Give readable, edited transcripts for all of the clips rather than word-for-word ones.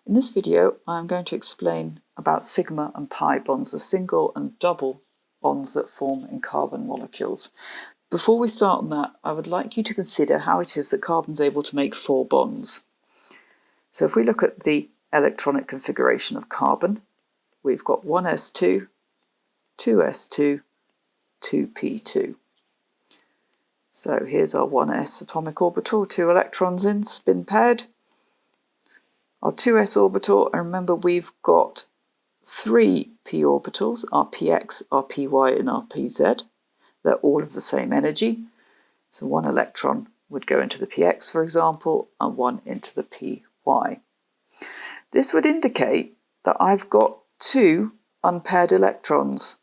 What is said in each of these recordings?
In this video, I'm going to explain about sigma and pi bonds, the single and double bonds that form in carbon molecules. Before we start on that, I would like you to consider how it is that carbon's able to make 4 bonds. So if we look at the electronic configuration of carbon, we've got 1s2, 2s2, 2p2. So here's our 1s atomic orbital, 2 electrons in, spin paired. Our 2s orbital, and remember we've got 3 p orbitals, our px, our py and our pz. They're all of the same energy. So 1 electron would go into the px, for example, and 1 into the py. This would indicate that I've got 2 unpaired electrons.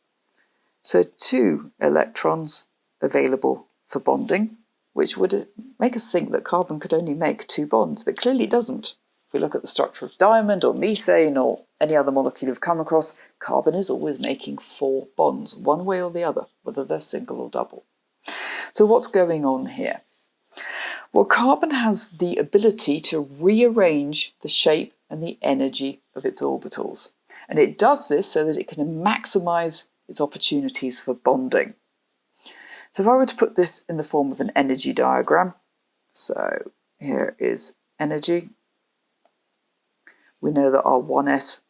So 2 electrons available for bonding, which would make us think that carbon could only make 2 bonds, but clearly it doesn't. If we look at the structure of diamond or methane or any other molecule you've come across, carbon is always making 4 bonds, one way or the other, whether they're single or double. So what's going on here? Well, carbon has the ability to rearrange the shape and the energy of its orbitals. And it does this so that it can maximise its opportunities for bonding. So if I were to put this in the form of an energy diagram, so here is energy. We know that our 1s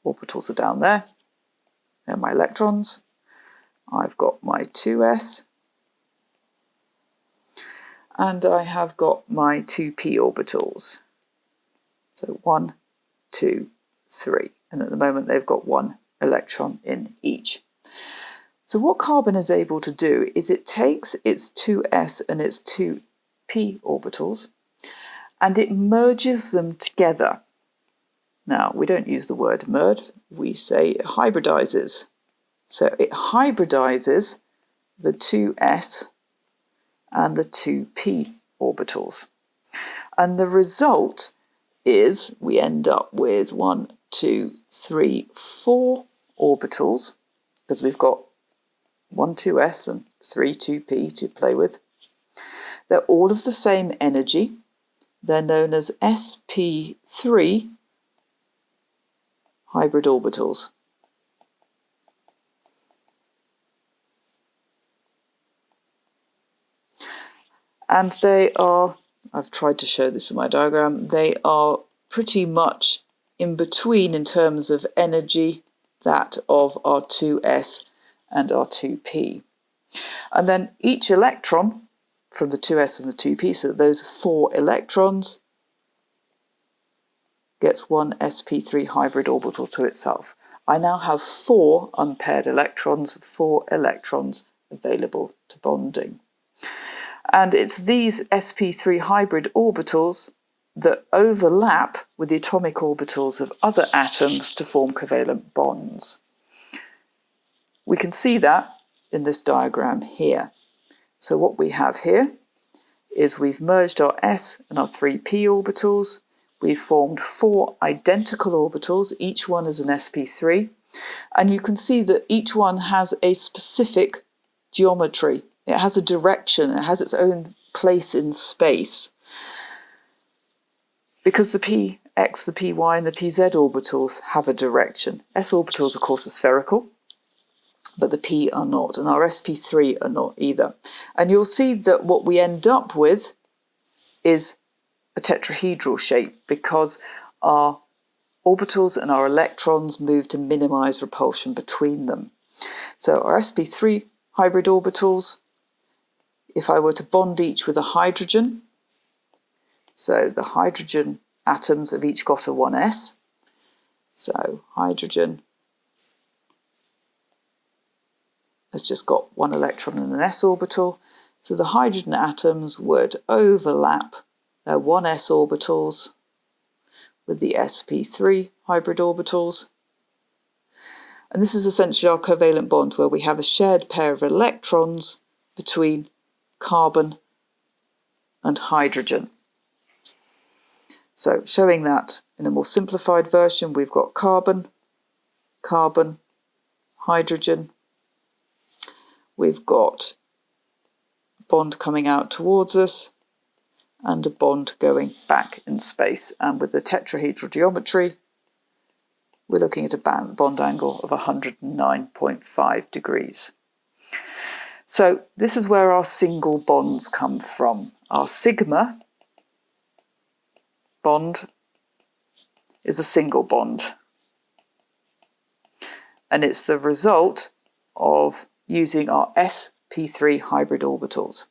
orbitals are down there. They're my electrons. I've got my 2s. And I have got my 2p orbitals. So 1, 2, 3. And at the moment they've got 1 electron in each. So what carbon is able to do is it takes its 2s and its 2p orbitals and it merges them together. Now, we don't use the word merge, we say it hybridizes. So it hybridizes the 2s and the 2p orbitals. And the result is we end up with 1, 2, 3, 4 orbitals, because we've got 1 2s and 3 2p to play with. They're all of the same energy. They're known as Sp3 Hybrid Orbitals. And they are, I've tried to show this in my diagram, they are pretty much in between in terms of energy, that of our 2s and our 2p. And then each electron from the 2s and the 2p, so those 4 electrons, gets 1 sp3 hybrid orbital to itself. I now have 4 unpaired electrons, 4 electrons available to bonding. And it's these sp3 hybrid orbitals that overlap with the atomic orbitals of other atoms to form covalent bonds. We can see that in this diagram here. So what we have here is we've merged our s and our 3p orbitals. We've formed 4 identical orbitals, each one is an sp3, and you can see that each one has a specific geometry. It has a direction, it has its own place in space. Because the px, the py and the pz orbitals have a direction. S orbitals, of course, are spherical, but the p are not, and our sp3 are not either. And you'll see that what we end up with is a tetrahedral shape because our orbitals and our electrons move to minimise repulsion between them. So our sp3 hybrid orbitals, if I were to bond each with a hydrogen, so the hydrogen atoms have each got a 1s, so hydrogen has just got 1 electron in an s orbital, so the hydrogen atoms would overlap their 1s orbitals with the sp3 hybrid orbitals. And this is essentially our covalent bond where we have a shared pair of electrons between carbon and hydrogen. So showing that in a more simplified version, we've got carbon, carbon, hydrogen. We've got a bond coming out towards us, and a bond going back in space. And with the tetrahedral geometry, we're looking at a bond angle of 109.5 degrees. So this is where our single bonds come from. Our sigma bond is a single bond. And it's the result of using our Sp3 hybrid orbitals.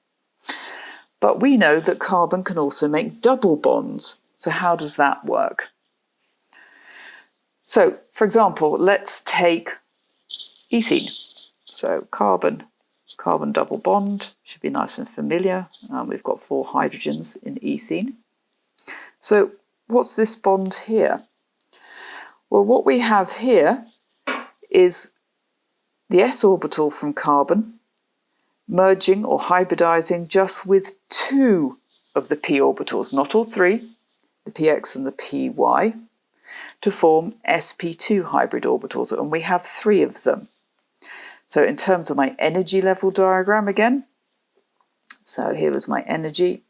But we know that carbon can also make double bonds. So how does that work? So, for example, let's take ethene. So carbon double bond should be nice and familiar. We've got 4 hydrogens in ethene. So what's this bond here? Well, what we have here is the s orbital from carbon merging or hybridising just with 2 of the p orbitals, not all 3, the px and the py, to form sp2 hybrid orbitals, and we have 3 of them. So in terms of my energy level diagram again, so here is my energy.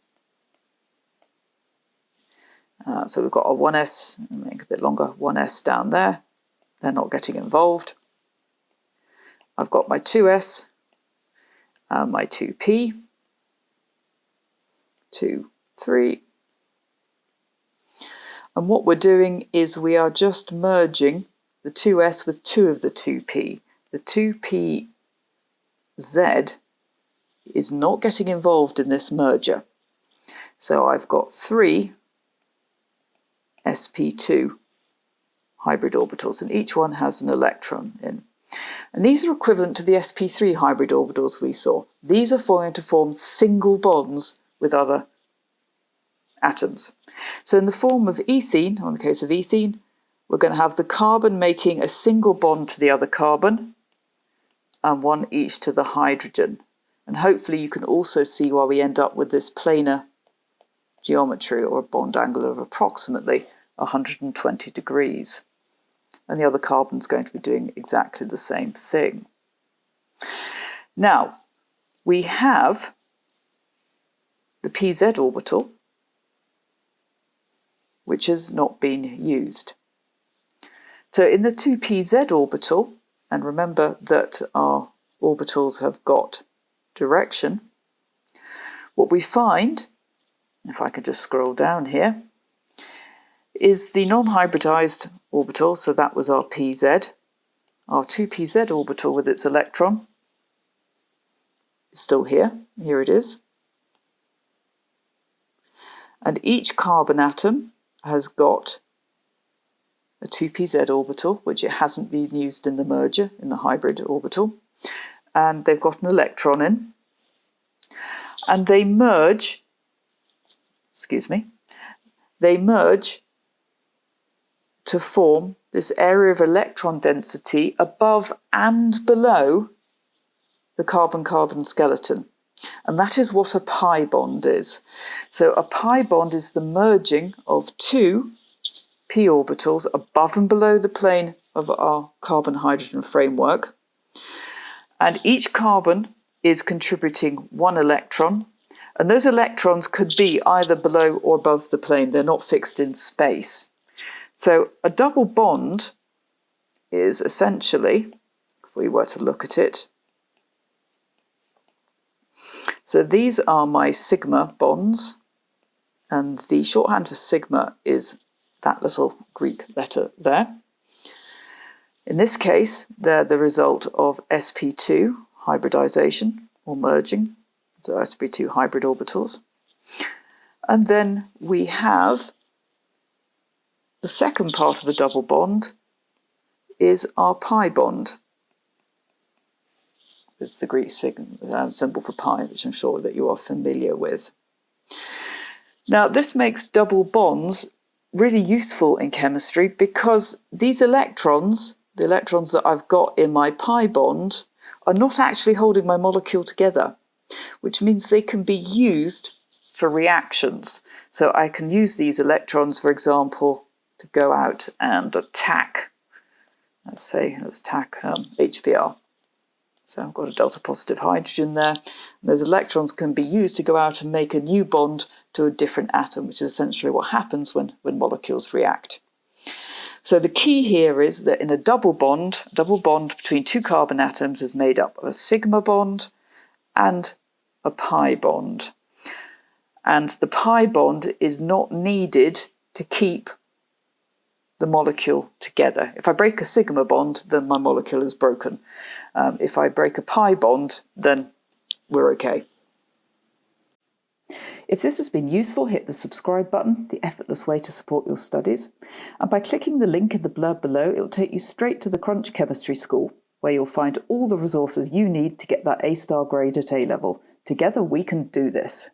So we've got a 1s, make it a bit longer, 1s down there. They're not getting involved. I've got my 2s, my 2p, 2, 3. And what we're doing is we are just merging the 2s with 2 of the 2p. The 2pz is not getting involved in this merger. So I've got 3 sp2 hybrid orbitals, and each one has an electron in. And these are equivalent to the sp3 hybrid orbitals we saw. These are going to form single bonds with other atoms. So in the form of ethene, or in the case of ethene, we're going to have the carbon making a single bond to the other carbon, and 1 each to the hydrogen. And hopefully you can also see why we end up with this planar geometry, or a bond angle of approximately 120 degrees. And the other carbon's going to be doing exactly the same thing. Now, we have the pz orbital, which has not been used. So in the 2pz orbital, and remember that our orbitals have got direction, what we find, if I could just scroll down here, is the non-hybridized orbital, so that was our pz. Our 2pz orbital with its electron is still here. Here it is. And each carbon atom has got a 2pz orbital, which it hasn't been used in the merger, in the hybrid orbital. And they've got an electron in. And they merge, they merge to form this area of electron density above and below the carbon-carbon skeleton. And that is what a pi bond is. So a pi bond is the merging of 2 p orbitals above and below the plane of our carbon-hydrogen framework. And each carbon is contributing 1 electron. And those electrons could be either below or above the plane. They're not fixed in space. So a double bond is essentially, if we were to look at it, so these are my sigma bonds, and the shorthand for sigma is that little Greek letter there. In this case, they're the result of sp2 hybridisation, or merging, so sp2 hybrid orbitals. And then we have the second part of the double bond is our pi bond. It's the Greek symbol for pi, which I'm sure that you are familiar with. Now, this makes double bonds really useful in chemistry because these electrons, the electrons that I've got in my pi bond, are not actually holding my molecule together, which means they can be used for reactions. So I can use these electrons, for example, to go out and attack, let's attack HBr. So I've got a delta positive hydrogen there. And those electrons can be used to go out and make a new bond to a different atom, which is essentially what happens when molecules react. So the key here is that in a double bond between two carbon atoms is made up of a sigma bond and a pi bond. And the pi bond is not needed to keep the molecule together. If I break a sigma bond, then my molecule is broken. If I break a pi bond, then we're okay. If this has been useful, hit the subscribe button, the effortless way to support your studies. And by clicking the link in the blurb below, it will take you straight to the Crunch Chemistry School, where you'll find all the resources you need to get that A-star grade at A-level. Together we can do this.